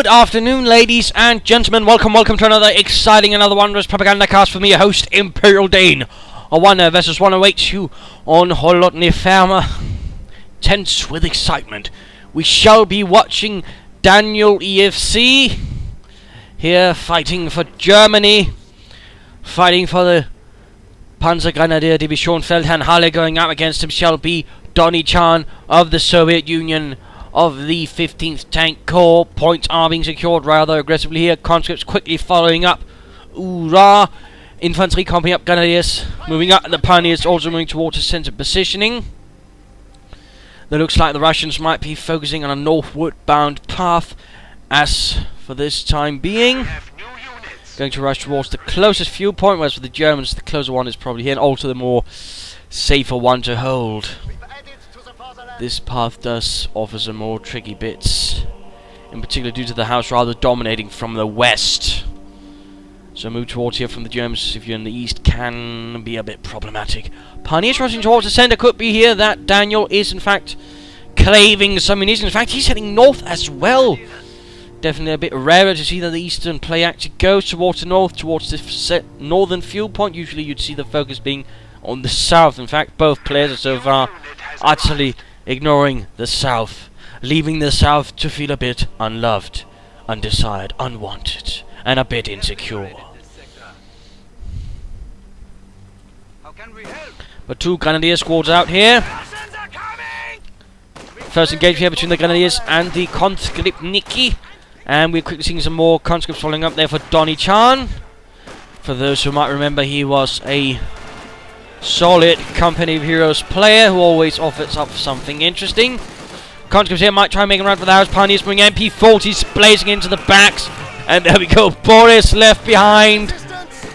Good afternoon, ladies and gentlemen. Welcome to another exciting, another wondrous Propagandacast for me, your host, Imperial Dane. A 1 versus 1 awaits you on Kholodny Ferma. Tense with excitement. We shall be watching Daniel EFC here fighting for Germany, fighting for the Panzergrenadier Division. Feldherrn Halle going up against him shall be Donniechan of the Soviet Union of the 15th Tank Corps. Points are being secured rather aggressively here. Conscripts quickly following up. Hoorah! Infantry company up, Grenadiers moving up, and the Pioneers also moving towards a centre positioning. It looks like the Russians might be focusing on a northward bound path as for this time being. Going to rush towards the closest viewpoint, whereas for the Germans the closer one is probably here, and also the more safer one to hold. This path does offer some more tricky bits, in particular due to the house rather dominating from the west. So move towards here from the Germans if you're in the east can be a bit problematic. Pioneers rushing towards the centre. Could be here that Daniel is in fact claving some munitions. In fact, he's heading north as well. Definitely a bit rarer to see that the eastern play actually goes towards the north, towards the northern viewpoint. Usually you'd see the focus being on the south. In fact, both players are so far utterly ignoring the south, leaving the south to feel a bit unloved, undesired, unwanted, and a bit insecure. But two Grenadier squads out here. First engagement here between the Grenadiers and the Conscriptniki. And we're quickly seeing some more conscripts following up there for Donniechan. For those who might remember, he was a solid Company of Heroes player who always offers up something interesting. Conscripts here might try and make a run for the house. Pioneers bring MP40s blazing into the backs. And there we go. Boris left behind.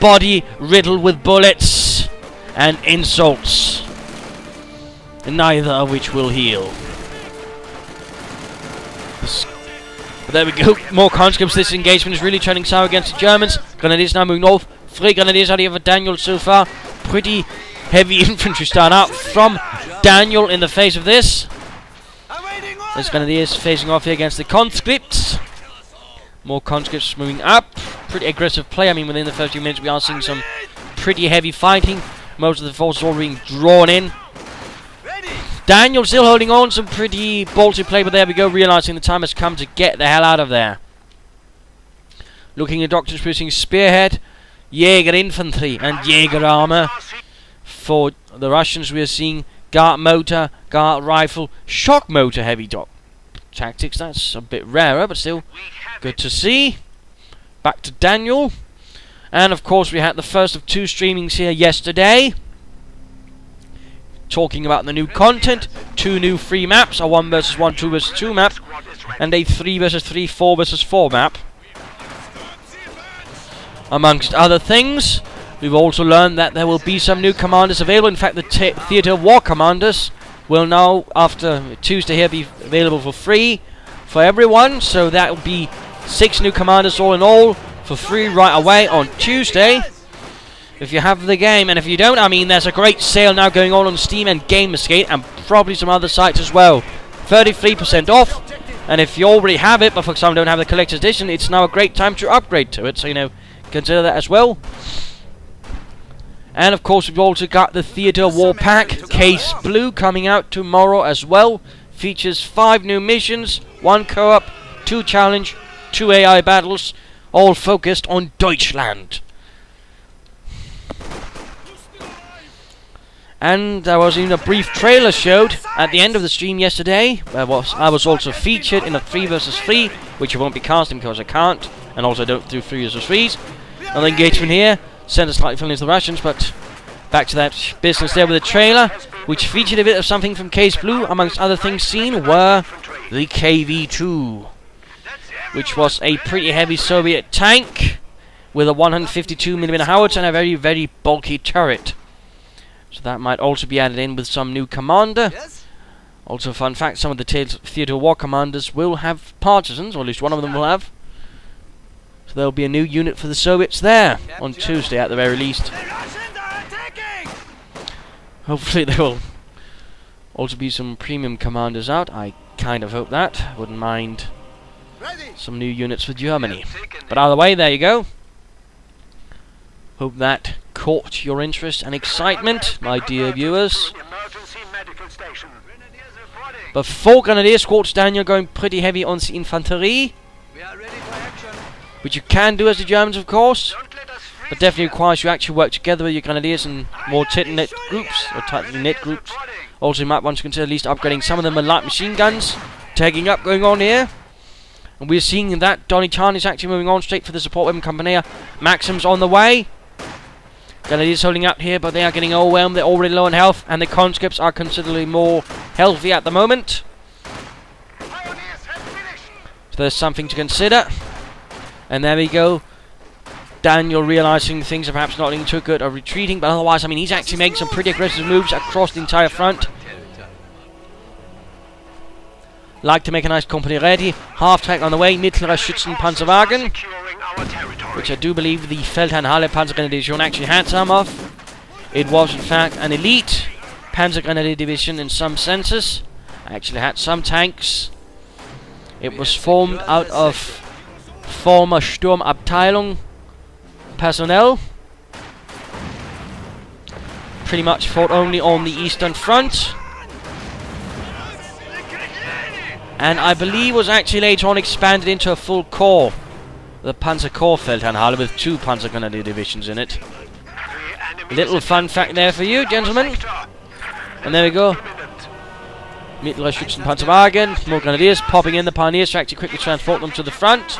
Body riddled with bullets and insults, neither of which will heal. But there we go. More conscripts. This engagement is really turning sour against the Germans. Grenadiers now moving north. 3 Grenadiers out here for Daniel so far. Pretty heavy infantry start out from Daniel in the face of this. There's Grenadiers facing off here against the conscripts. More conscripts moving up. Pretty aggressive play. I mean, within the first few minutes we are seeing some pretty heavy fighting. Most of the forces all being drawn in. Daniel still holding on. Some pretty ballsy play, but there we go. Realizing the time has come to get the hell out of there. Looking at doctors producing Spearhead, Jaeger Infantry and Jaeger Armor. For the Russians we are seeing Guard Motor, Guard Rifle, Shock Motor Heavy Tactics. That's a bit rarer, but still good to see. Back to Daniel. And of course we had the first of 2 streamings here yesterday, talking about the new content. 2 new free maps, a 1 versus 1, 2 versus 2 map, and a 3 versus 3, 4 versus 4 map. Amongst other things, we've also learned that there will be some new commanders available. In fact, the Theatre of War commanders will now, after Tuesday here, be available for free for everyone. So that will be 6 new commanders all in all for free right away on Tuesday, if you have the game. And if you don't, I mean, there's a great sale now going on Steam and Gamersgate and probably some other sites as well. 33% off. And if you already have it, but for some don't have the collector's edition, it's now a great time to upgrade to it. So, you know, consider that as well. And of course we've also got the Theatre War Pack Case Blue coming out tomorrow as well. Features 5 new missions, 1 co-op, 2 challenge, 2 AI battles, all focused on Deutschland. And there was even a brief trailer showed at the end of the stream yesterday. I was also featured in a 3 versus 3, which I won't be casting because I can't, and also don't do 3 versus 3s. Another engagement here, sent slightly friendly to the Russians, but back to that business there with the trailer, which featured a bit of something from Case Blue. Amongst other things seen were the KV-2, which was a pretty heavy Soviet tank with a 152mm howitzer and a very, very bulky turret. So that might also be added in with some new commander. Also, fun fact, some of the Theatre War commanders will have partisans, or at least one of them will have. So there'll be a new unit for the Soviets there on Tuesday at the very least. Hopefully there will also be some premium commanders out. I kind of hope that. Wouldn't mind Some new units for Germany. But either way, there you go. Hope that caught your interest and excitement, my dear viewers. But 4 Grenadier squads down, you're going pretty heavy on the infantry. Which you can do as the Germans, of course. But definitely requires you actually work together with your Grenadiers in more tightly knit groups, or tightly knit groups. Also, you might want to consider at least upgrading some of them with light machine guns. Tagging up going on here. And we're seeing that Donniechan is actually moving on straight for the support weapon company. Maxim's on the way. Grenadiers holding out here, but they are getting overwhelmed. They're already low on health, and the conscripts are considerably more healthy at the moment. So there's something to consider. And there we go. Daniel realizing things are perhaps not looking too good, or retreating, but otherwise, I mean, he's actually making some pretty aggressive moves across the entire front. Like to make a nice company ready. Half-track on the way. Mittlerer Schützenpanzerwagen, which I do believe the Feldherrn Halle Panzergrenadier actually had some of. It was in fact an elite Panzergrenadier division in some senses. Actually had some tanks. It was formed out of former Sturmabteilung personnel. Pretty much fought only on the Eastern Front. And I believe was actually later on expanded into a full corps. The Panzer Corps Feldherrn Halle with 2 Panzergrenadier divisions in it. A little fun fact there for you, gentlemen. And there we go. Mittlerer Schützenpanzerwagen. More Grenadiers popping in the Pioneers to actually quickly transport them to the front.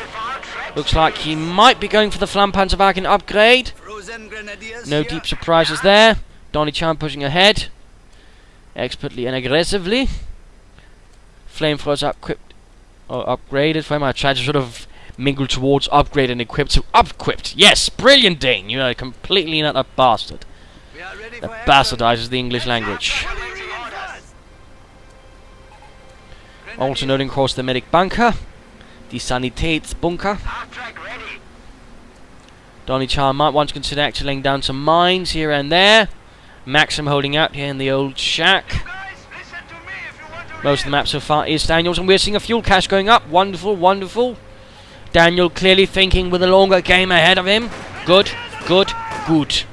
Looks like he might be going for the Flammpanzerwagen upgrade. No deep surprises there. Donniechan pushing ahead. Expertly and aggressively. Flamethrowers equipped or upgraded for him. I tried to sort of mingle towards upgrade and equipped to upquipped. Yes, brilliant, Dane. You are completely not a bastard. That bastardizes the English language. Also noting, of course, the medic bunker, the Sanitätsbunker. Donniechan might want to consider actually laying down some mines here and there. Maxim holding out here in the old shack. Most of the map so far is Daniel's, and we're seeing a fuel cache going up. Wonderful, wonderful. Daniel clearly thinking with a longer game ahead of him. Good, good, good.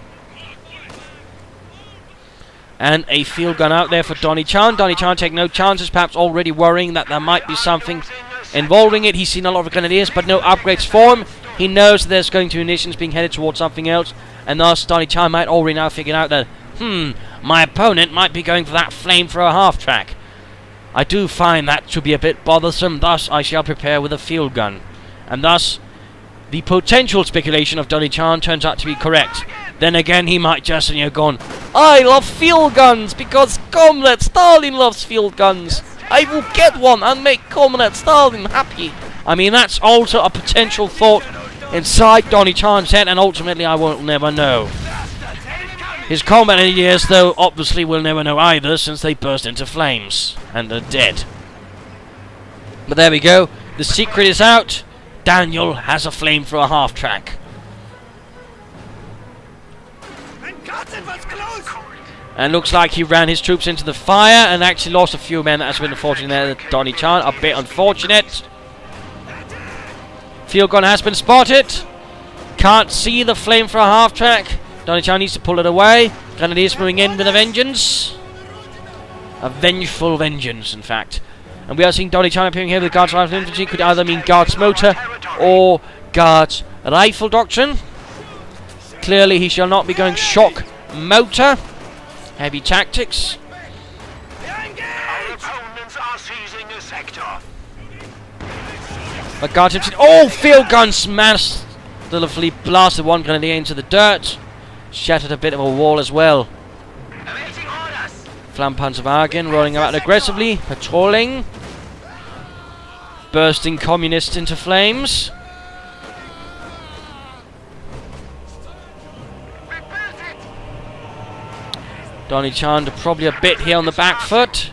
And a field gun out there for Donniechan. Donniechan taking no chances, perhaps already worrying that there might be something involving it. He's seen a lot of Grenadiers, but no upgrades for him. He knows that there's going to be munitions being headed towards something else, and thus Donniechan might already now figure out that, my opponent might be going for that flamethrower half-track. I do find that to be a bit bothersome, thus I shall prepare with a field gun. And thus, the potential speculation of Donniechan turns out to be correct. Then again, he might just, gone, I love field guns, because Comrade Stalin loves field guns. I will get one and make Comrade Stalin happy. I mean, that's also a potential thought inside Donniechan's head, and ultimately I won't never know. His combat ideas, though, obviously we'll never know either, since they burst into flames and are dead. But there we go. The secret is out. Daniel has a flamethrower half-track. And looks like he ran his troops into the fire and actually lost a few men. That's been unfortunate there. Donniechan, a bit unfortunate. Field gun has been spotted. Can't see the flamethrower half-track. Donniechan needs to pull it away. Grenadiers moving in with a vengeance. A vengeful vengeance, in fact. And we are seeing Donniechan appearing here with Guards Rifle Infantry. Could either mean Guards Motor or Guards Rifle Doctrine. Clearly he shall not be going Shock Motor. Heavy tactics. But Guards Infantry. Oh, field gun smashed. Masterfully blasted one Grenadier into the dirt. Shattered a bit of a wall as well. Flammpanzerwagen rolling out aggressively, patrolling. Bursting communists into flames. Donniechan probably a bit here on the back foot.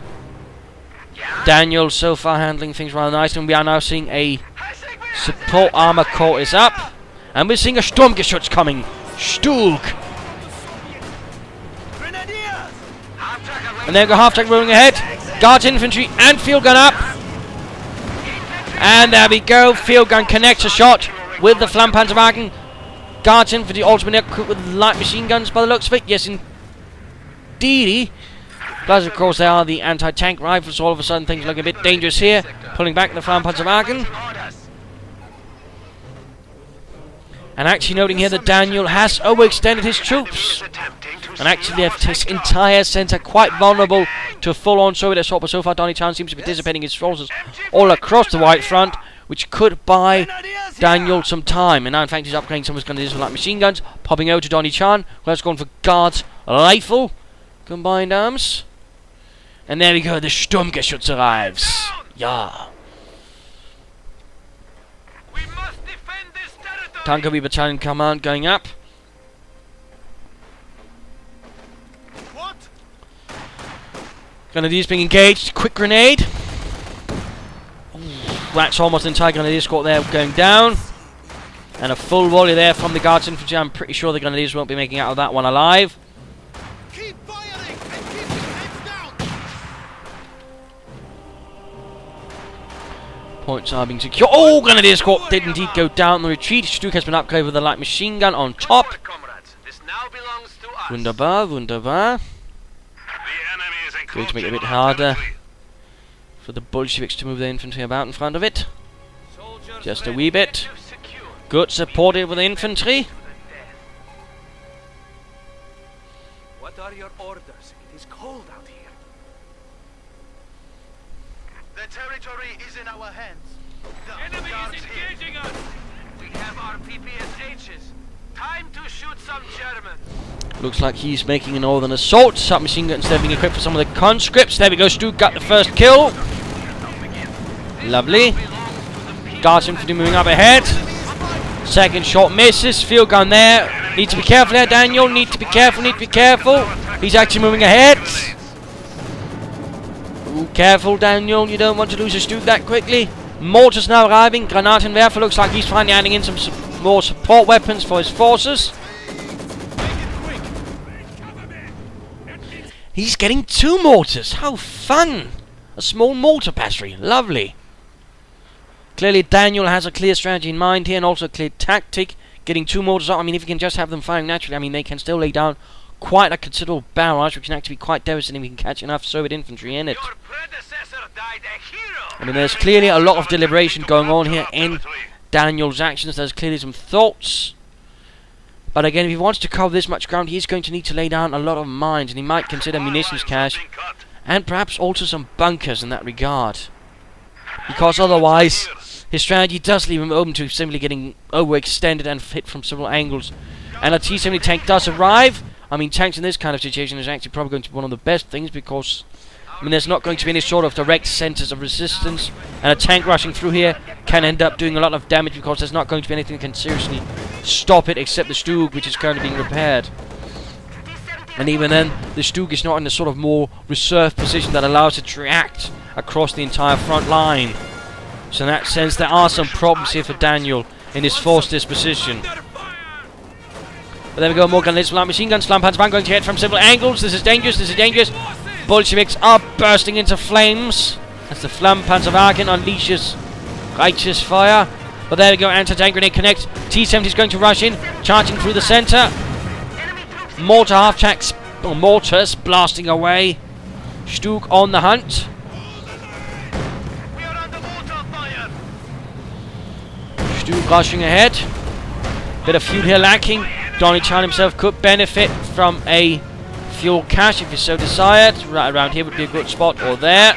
Daniel so far handling things rather nicely, and we are now seeing a support armor corps is up. And we're seeing a Sturmgeschütz coming. Stug. And there we go, half-track rolling ahead. Guards infantry and field gun up. And there we go. Field gun connects a shot with the Flampanzerwagen. Guards in for the ultimate equipped with light machine guns by the looks of it. Yes, indeed. Plus, of course, there are the anti-tank rifles. All of a sudden, things look a bit dangerous here. Pulling back the Flampanzerwagen. And actually noting here that Daniel has overextended his troops. And actually left his entire centre quite vulnerable to a full-on Soviet assault. But so far, Donniechan seems to be dissipating his forces all across the right front, which could buy Daniel some time. And now, in fact, he's upgrading some of his grenadiers with light machine guns. Popping over to Donniechan, who has gone for Guards Rifle. Combined arms. And there we go, the Sturmgeschütz arrives. Yeah. Tankowy Battalion Command going up. What? Grenadiers being engaged. Quick grenade. Ooh, that's almost an entire Grenadier squad there going down. And a full volley there from the Guards Infantry. I'm pretty sure the Grenadiers won't be making out of that one alive. Keep firing and keep your heads down. Points are being secured. Oh, Grenadier squad did indeed go down. The retreat. Stuck has been upgraded with a light machine gun on top. Wunderbar, wunderbar. Going to make it a bit harder for the Bolsheviks to move their infantry about in front of it. Just a wee bit. Good, supported with infantry. What are your orders? It is cold out here. The territory is in our hands. The enemy is engaging here. us. We have our PPSHs. Time to shoot some Germans. Looks like he's making a northern assault. Submachine guns there being equipped for some of the conscripts. There we go. Stu got the first kill. Lovely. Guards infantry moving up ahead. Second shot misses. Field gun there. Need to be careful there, Daniel. Need to be careful. Need to be careful. He's actually moving ahead. Ooh, careful, Daniel. You don't want to lose a Stu that quickly. Mortars now arriving. Granatenwerfer looks like he's finally adding in some more support weapons for his forces. He's getting 2 mortars. How fun! A small mortar battery. Lovely. Clearly Daniel has a clear strategy in mind here and also a clear tactic. Getting 2 mortars up. I mean, if you can just have them firing naturally, I mean, they can still lay down quite a considerable barrage, which can actually be quite devastating if you can catch enough Soviet infantry in it. I mean, there's clearly a lot of deliberation going on here in Daniel's actions. There's clearly some thoughts. But again, if he wants to cover this much ground, he's going to need to lay down a lot of mines, and he might consider munitions cache, and perhaps also some bunkers in that regard. Because otherwise, his strategy does leave him open to simply getting overextended and hit from several angles. And a T-70 tank does arrive. I mean, tanks in this kind of situation is actually probably going to be one of the best things, because I mean, there's not going to be any sort of direct centers of resistance, and a tank rushing through here can end up doing a lot of damage because there's not going to be anything that can seriously stop it except the Stug, which is currently being repaired. And even then, the Stug is not in a sort of more reserved position that allows it to react across the entire front line. So in that sense, there are some problems here for Daniel in his force disposition. But there we go, more gunless light machine guns. Flampanzerwagen going to hit from several angles. This is dangerous, this is dangerous. Bolsheviks are bursting into flames as the Flampanzerwagen unleashes righteous fire. But there we go, anti-tank grenade connects. T-70 is going to rush in, charging through the centre. Mortar half-tracks, or mortars blasting away. Stug on the hunt. Stug rushing ahead. Bit of fuel here lacking. Donniechan himself could benefit from a fuel cache if he so desired. Right around here would be a good spot, or there.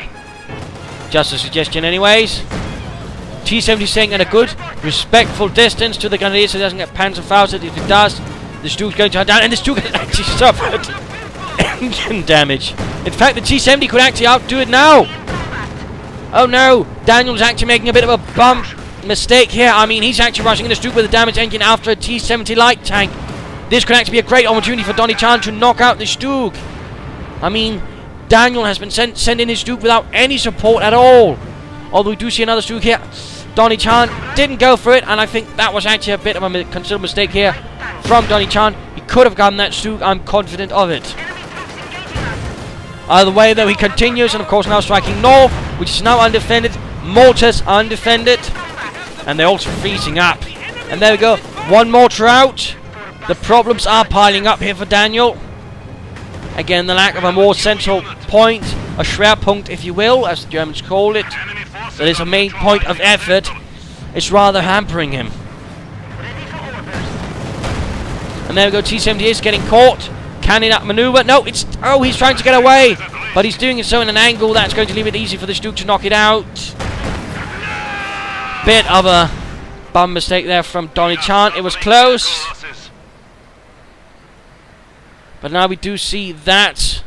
Just a suggestion anyways. T-70 staying at a good, respectful distance to the Grenadier so he doesn't get panzerfausted. If it does, the Stug's going to hunt down, and the Stug has actually suffered engine damage. In fact, the T-70 could actually outdo it now. Oh no, Daniel's actually making a bit of a bump mistake here. I mean, he's actually rushing in the Stug with a damaged engine after a T-70 light tank. This could actually be a great opportunity for Donniechan to knock out the Stug. I mean, Daniel has been sending his Stug without any support at all. Although we do see another Stug here. Donniechan didn't go for it, and I think that was actually a bit of a considerable mistake here from Donniechan. He could have gotten that Stug, I'm confident of it. Either way, though, he continues, and of course now striking north, which is now undefended. mortars undefended, and they're also freezing up. And there we go, one mortar out. The problems are piling up here for Daniel. Again, the lack of a more central point, a Schwerpunkt if you will, as the Germans call it, that is a main point of effort, is rather hampering him. And there we go, T-78 is getting caught. Can he not maneuver? No, it's... Oh, he's trying to get away. But he's doing it so in an angle that's going to leave it easy for the Duke to knock it out. Bit of a bum mistake there from Donniechan. It was close. But now we do see that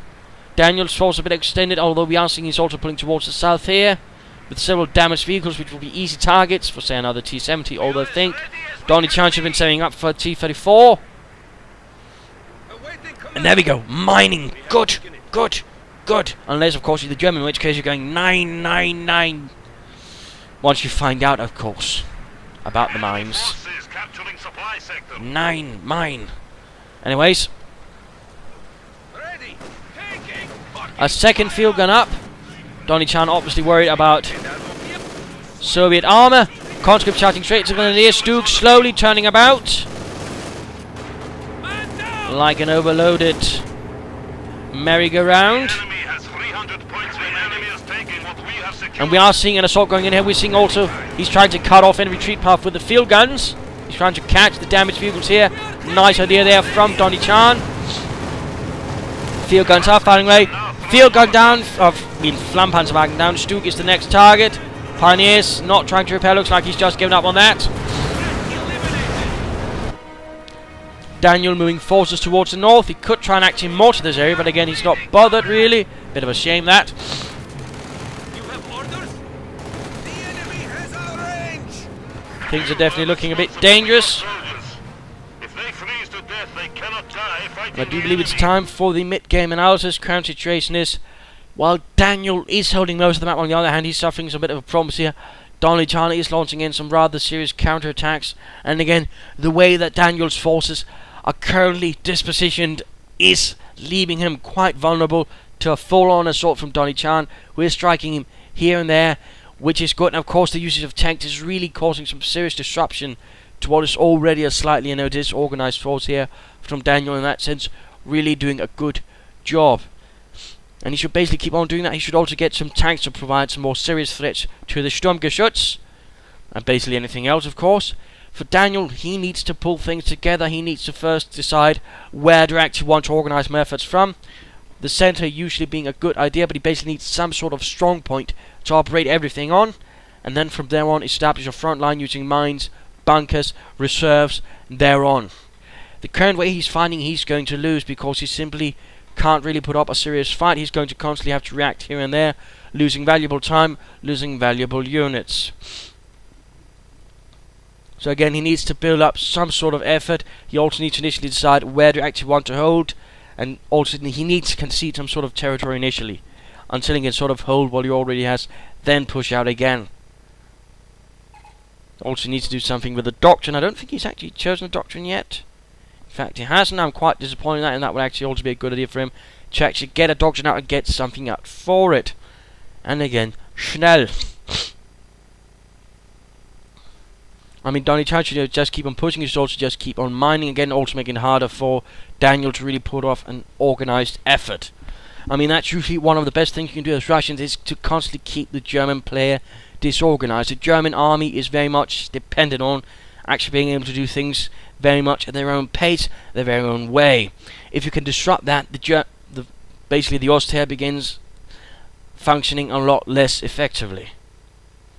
Daniel's force a bit extended, although we are seeing he's also pulling towards the south here, with several damaged vehicles which will be easy targets for, say, another T-70, although I think Donniechan should have been setting up for a T-34. And there we go, mining, good, good, good. Unless, of course, you're the German, in which case you're going 999. Once you find out, of course, about the mines. 9 mine. Anyways, a second field gun up. Donniechan obviously worried about Soviet armor. Conscript charging straight to the near. Stuke slowly turning about like an overloaded merry-go-round. And we are seeing an assault going in here. We're seeing also he's trying to cut off any retreat path with the field guns. He's trying to catch the damaged vehicles here. Nice idea there from Donniechan. Field guns are firing away. Field gun down. Flammpanzerwagen down. Stuke is the next target. Pioneers not trying to repair. Looks like he's just given up on that. Daniel moving forces towards the north. He could try and actually mortar this area, but again he's not bothered really. Bit of a shame that. Things are definitely looking a bit dangerous. And I do believe it's time for the mid-game analysis. Current situation is, while Daniel is holding most of the map, on the other hand he's suffering some bit of a problem here. Donniechan is launching in some rather serious counterattacks, and again the way that Daniel's forces are currently dispositioned is leaving him quite vulnerable to a full-on assault from Donniechan, who is striking him here and there, which is good. And of course the usage of tanks is really causing some serious disruption to what is already a slightly disorganized force here from Daniel. In that sense, really doing a good job. And he should basically keep on doing that. He should also get some tanks to provide some more serious threats to the Sturmgeschütz, and basically anything else, of course. For Daniel, he needs to pull things together. He needs to first decide where to actually want to organize my efforts from. The center usually being a good idea, but he basically needs some sort of strong point to operate everything on, and then from there on establish a front line using mines, bunkers, reserves, thereon. The current way he's finding he's going to lose, because he simply can't really put up a serious fight. He's going to constantly have to react here and there, losing valuable time, losing valuable units. So again, he needs to build up some sort of effort. He also needs to initially decide where to actually want to hold, and also he needs to concede some sort of territory initially, until he can sort of hold what he already has, then push out again. Also needs to do something with the doctrine. I don't think he's actually chosen a doctrine yet. In fact, he hasn't. I'm quite disappointed in that, and that would actually also be a good idea for him to actually get a doctrine out and get something out for it. And again, schnell. I mean, Donniechan should just keep on pushing. He should also just keep on mining again, also making it harder for Daniel to really put off an organized effort. I mean, that's usually one of the best things you can do as Russians, is to constantly keep the German player disorganized. The German army is very much dependent on actually being able to do things very much at their own pace, their very own way. If you can disrupt that, basically the Ostheer begins functioning a lot less effectively.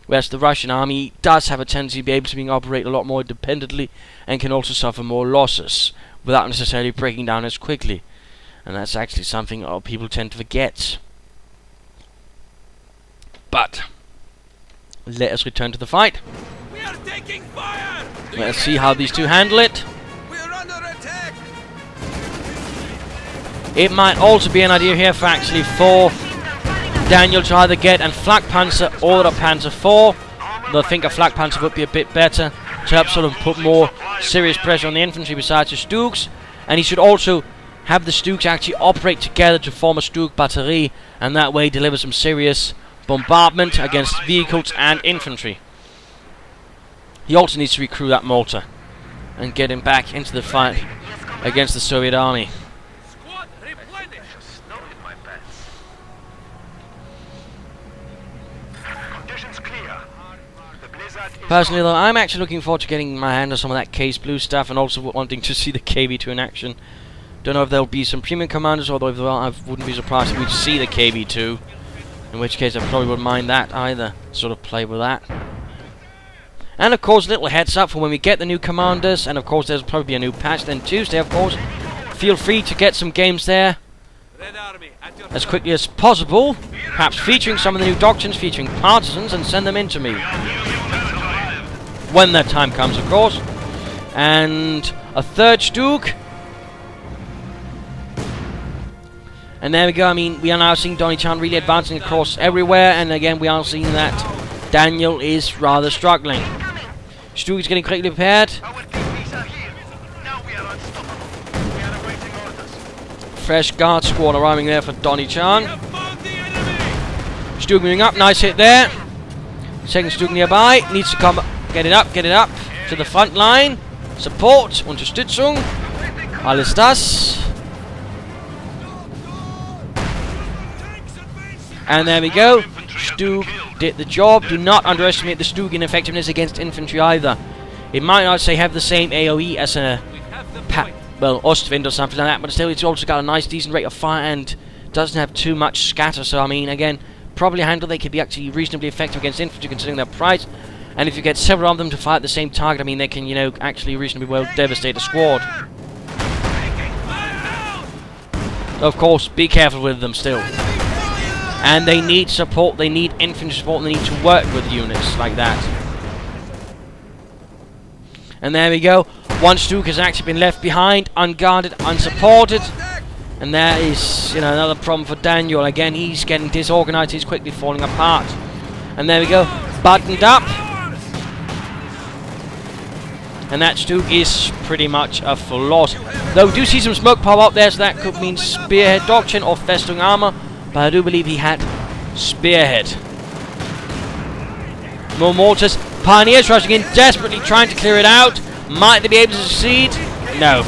Whereas the Russian army does have a tendency to be able to operate a lot more independently, and can also suffer more losses without necessarily breaking down as quickly. And that's actually something people tend to forget. But let us return to the fight. We are taking fire! Let's see how these two handle it. We are under attack! It might also be an idea here for Daniel to either get a Flak Panzer or a Panzer IV. Though I think a Flak Panzer would be a bit better to help sort of put more serious pressure on the infantry besides the Stuks. And he should also have the Stuks actually operate together to form a Stuk battery, and that way deliver some serious bombardment against vehicles and infantry. He also needs to recruit that mortar and get him back into the fight against the Soviet army. Squad, replenish. Snow in my pants. Conditions clear. The blizzard is Personally though, I'm actually looking forward to getting my hand on some of that Case Blue stuff and also wanting to see the KB2 in action. Don't know if there'll be some premium commanders, although if there are, I wouldn't be surprised if we'd see the KB2. In which case I probably wouldn't mind that either. Sort of play with that. And of course, little heads up for when we get the new commanders, and of course there's probably be a new patch then Tuesday, of course. Feel free to get some games there Red Army at your as quickly as possible, perhaps featuring some of the new doctrines, featuring partisans, and send them in to me. When that time comes, of course. And a third Stug. And there we go, I mean, we are now seeing Donniechan really advancing across everywhere, and again we are seeing that Daniel is rather struggling. Stug is getting quickly prepared. Our TPs are here. Now we are unstoppable. We are awaiting orders. Fresh guard squad arriving there for Donniechan. found the enemy. Stug moving up, nice hit there. Second Stug nearby, needs to come, get it up to the front line. Support, Unterstützung, alles das. And there we go, Stug did the job. Do not underestimate the Stug in effectiveness against infantry either. It might not say have the same AoE as a Ostwind or something like that, but still it's also got a nice decent rate of fire and doesn't have too much scatter, so I mean again, probably a handle they could be actually reasonably effective against infantry considering their price. And if you get several of them to fire at the same target, I mean they can, you know, actually reasonably well devastate a squad. Of course, be careful with them still. And they need support, they need infantry support, and they need to work with units like that. And there we go. One Stug has actually been left behind, unguarded, unsupported. And that is, you know, another problem for Daniel. Again, he's getting disorganized, he's quickly falling apart. And there we go, buttoned up. And that Stug is pretty much a full loss. Though we do see some smoke pop up there, so that could mean Spearhead Doctrine or Festung Armor. But I do believe he had Spearhead. More mortars. Pioneers rushing in, desperately trying to clear it out. Might they be able to succeed? No.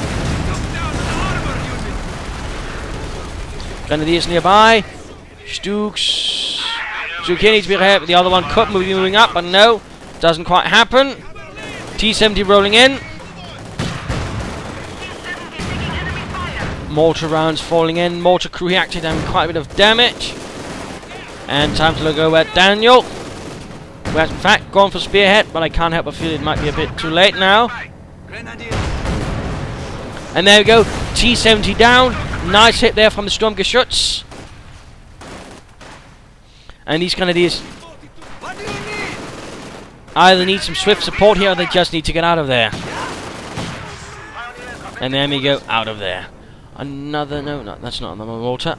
Grenadiers nearby. Stugs. Zucchini needs to be prepared, but the other one could be moving up, but no. Doesn't quite happen. T-70 rolling in. Mortar rounds falling in. Mortar crew reacted and quite a bit of damage. And time to look over at Daniel, who has in fact gone for Spearhead, but I can't help but feel it might be a bit too late now. And there we go. T-70 down. Nice hit there from the Sturmgeschütz. And these Grenadiers either need some swift support here or they just need to get out of there. And there we go, out of there. Another, no, that's not another mortar.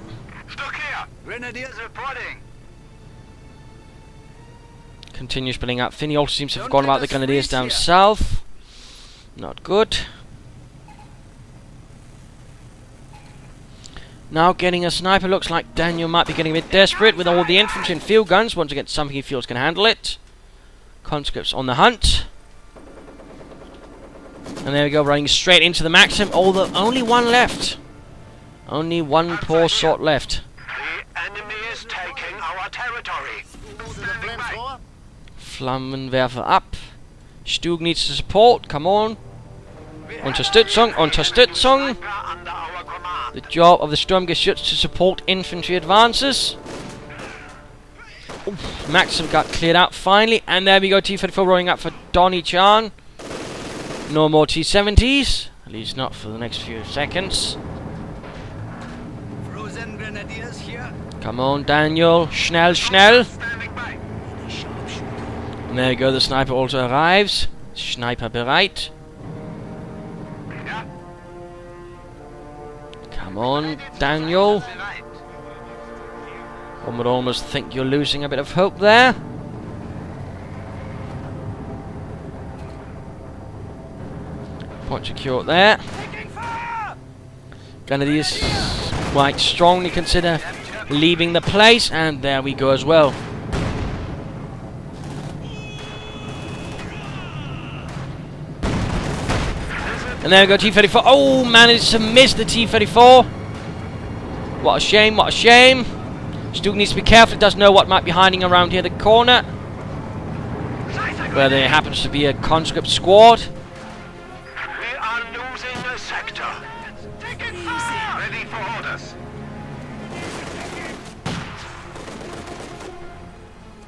Stuck here. Grenadiers reporting. Continue spilling out. Finney also seems to have forgotten about the Grenadiers down south. Not good. Now getting a sniper. Looks like Daniel might be getting a bit desperate with all the infantry and field guns. Wants to get something he feels can handle it. Conscripts on the hunt. And there we go, running straight into the Maxim. Although only one left. Only one poor sort left. The enemy is taking our territory. Flammenwerfer up. Stug needs to support. Come on. Unterstützung, Unterstützung. Under our command. The job of the Sturmgeschütz to support infantry advances. Oof, Maxim got cleared out finally. And there we go, T-34 rolling up for Donniechan. No more T-70s. At least not for the next few seconds. Frozen Grenadiers here. Come on, Daniel. Schnell, schnell. Standing by. And there we go, the sniper also arrives. Sniper bereit. Yeah. Come on, Daniel. One would almost think you're losing a bit of hope there. Point secure there. Grenadiers quite strongly consider leaving the place, and there we go as well. And there we go, T-34. Oh, managed to miss the T-34. What a shame, what a shame. Stuke needs to be careful. He doesn't know what might be hiding around here, the corner. Where there happens to be a conscript squad. We are losing a sector. Taking fire! Ready for orders.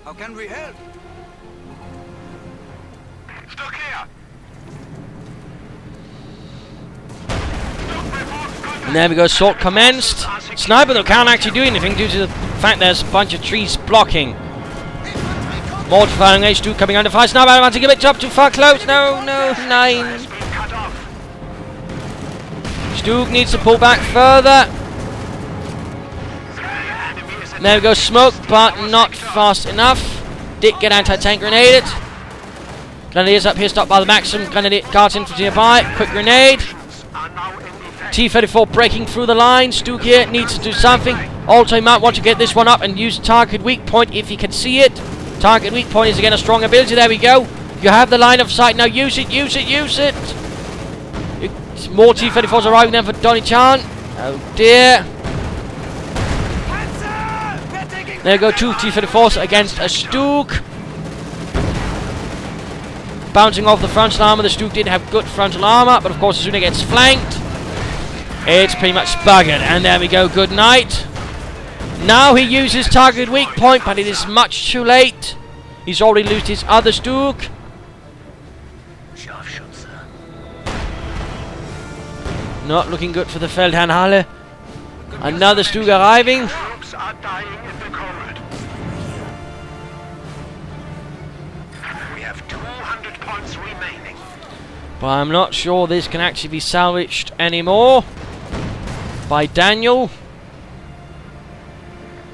How can we help? Stuck here. And there we go, assault commenced. Sniper though can't actually do anything due to the fact there's a bunch of trees blocking. Mortar firing, H2 coming under fire. Sniper advancing a bit up too far close. No, 9. Stuke needs to pull back further. And there we go, smoke, but not fast enough. Did get anti-tank grenaded. Grenadiers up here, stopped by the Maxim. Grenadier guards infantry nearby. Quick grenade. T-34 breaking through the line. Stuke here needs to do something. Also, he might want to get this one up and use target weak point if he can see it. Target weak point is again a strong ability. There we go. You have the line of sight. Now use it, use it, use it. More T-34s arriving then for Donniechan. Oh dear. There you go, 2 T-34s against a Stuke. Bouncing off the frontal armor. The Stuke did have good frontal armor, but of course as soon as it gets flanked, it's pretty much buggered. And there we go, good night. Now he uses target weak point, but it is much too late. He's already lost his other Stuke. Not looking good for the Feldherrnhalle. Another Stuke arriving. Troops are dying in the corridor. We have 200 points remaining. But I'm not sure this can actually be salvaged anymore. By Daniel.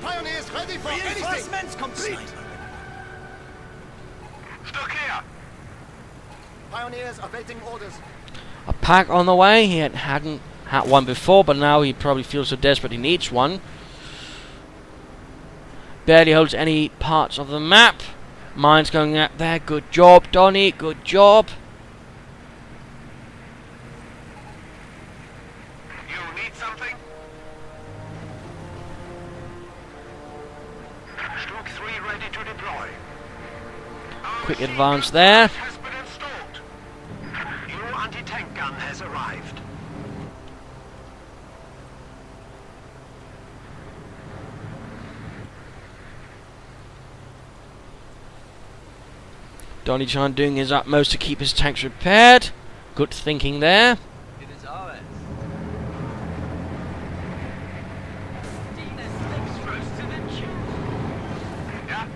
Pioneers ready for reinforcements complete. Stuck here. Pioneers awaiting orders. A pack on the way. He hadn't had one before, but now he probably feels so desperate he needs one. Barely holds any parts of the map. Mines going up there. Good job, Donnie. Good job. You need something? Stuke 3 ready to deploy. Quick advance there. Has been installed. New anti-tank gun has arrived. Donniechan doing his utmost to keep his tanks repaired. Good thinking there. It is ours. Yeah.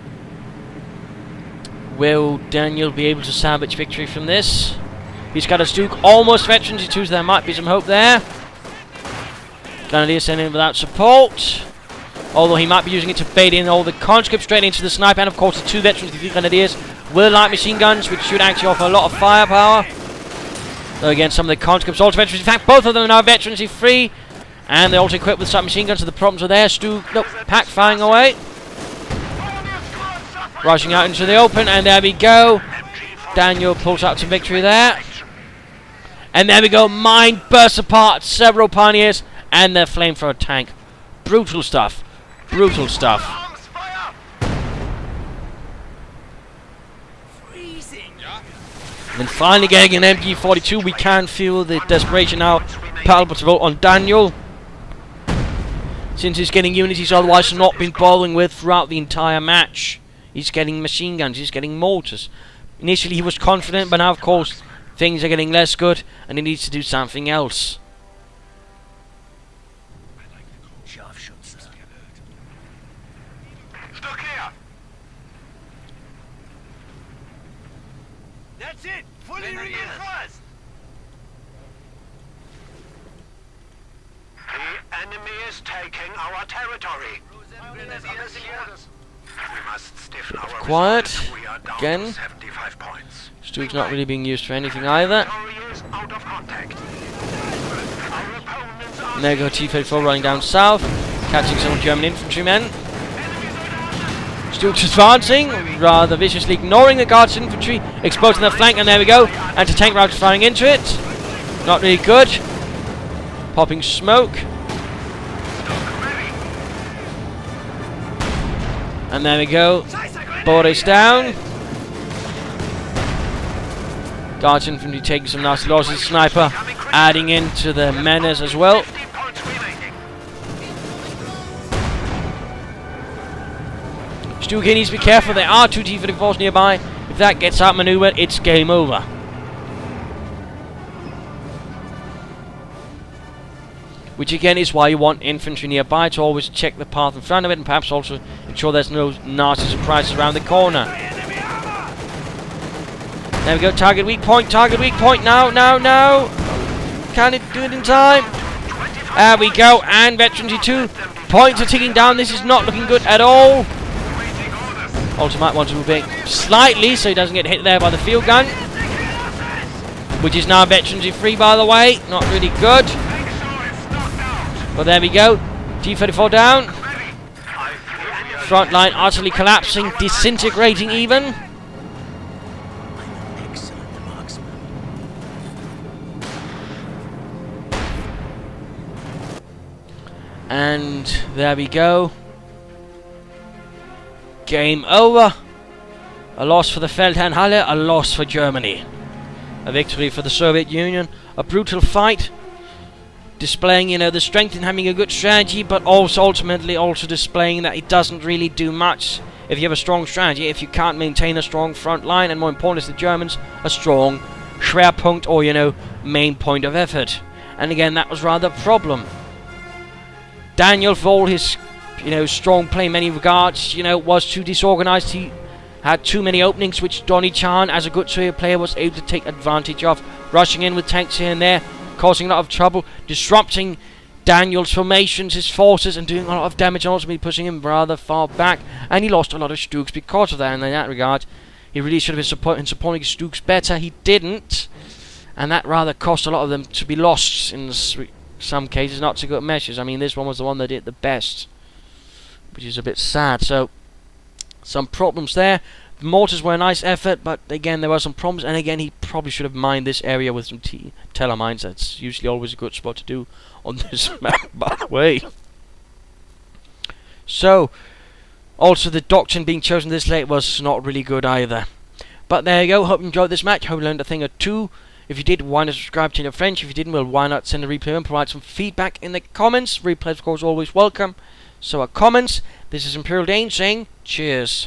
Will Daniel be able to salvage victory from this? He's got a Stuke almost veterans, so there might be some hope there. Grenadier sending him without support. Although he might be using it to bait in all the conscripts straight into the sniper, and of course the 2 veterans, the 3 Grenadiers, with light machine guns, which should actually offer a lot of firepower. Though again, some of the conscripts also veterans. In fact, both of them are now veterans free, and they're also equipped with submachine guns, so the problems are there. Nope, pack firing away. Rushing out into the open, and there we go. Daniel pulls out some victory there. And there we go, mine bursts apart several pioneers and their flamethrower tank. Brutal stuff. Brutal stuff. Arms fire! Freezing. And finally getting an MG42, we can feel the desperation now palpable on Daniel. Since he's getting units he's otherwise not been bothering with throughout the entire match. He's getting machine guns, he's getting mortars. Initially he was confident, but now of course things are getting less good and he needs to do something else. Stuck here. That's it. Fully reinforced. The enemy is taking our territory. We must stiffen our Quiet. resolve. We are down Again. to 75 points. Stuke's not really being used for anything either. Territory is out of contact. Our opponents are And there go T-34 running down south, catching some German infantrymen. Stuke's advancing, rather viciously ignoring the guards infantry, exposing their flank, and there we go. Anti-tank routes firing into it. Not really good. Popping smoke. And there we go. Board is down. Guards infantry taking some nasty losses. Sniper adding into the menace as well. Stuka needs to be careful. There are 2 T-34s nearby. If that gets outmaneuvered, it's game over. Which again is why you want infantry nearby, to always check the path in front of it, and perhaps also ensure there's no nasty surprises around the corner. There we go, target weak point now. Can it do it in time? There we go, and Veteran T2. Points are ticking down, this is not looking good at all. Also might want to move it slightly so he doesn't get hit there by the field gun. Which is now Veteran T3, by the way, not really good. But there we go. T-34 down. Front line utterly collapsing, disintegrating even. And there we go. Game over. A loss for the Feldherrnhalle, a loss for Germany. A victory for the Soviet Union. A brutal fight. Displaying, the strength in having a good strategy, but also ultimately also displaying that it doesn't really do much if you have a strong strategy, if you can't maintain a strong front line, and more important is the Germans, a strong Schwerpunkt, or, main point of effort. And again, that was rather a problem. Daniel, for all his, strong play in many regards, was too disorganized. He had too many openings, which Donniechan, as a good Soviet player, was able to take advantage of, rushing in with tanks here and there, causing a lot of trouble, disrupting Daniel's formations, his forces, and doing a lot of damage, and ultimately pushing him rather far back. And he lost a lot of Stuks because of that, and in that regard, he really should have been supporting his Stuks better. He didn't, and that rather cost a lot of them to be lost in some cases, not to good measures. I mean, this one was the one that did the best, which is a bit sad. So, some problems there. The mortars were a nice effort, but again, there were some problems, and again, he probably should have mined this area with some teller mines. That's usually always a good spot to do on this map, by the way. So, also the doctrine being chosen this late was not really good either. But there you go, hope you enjoyed this match, hope you learned a thing or two. If you did, why not subscribe to your friends? If you didn't, well, why not send a replay and provide some feedback in the comments. Replays, of course, always welcome. So, comments, this is Imperial Dane saying cheers.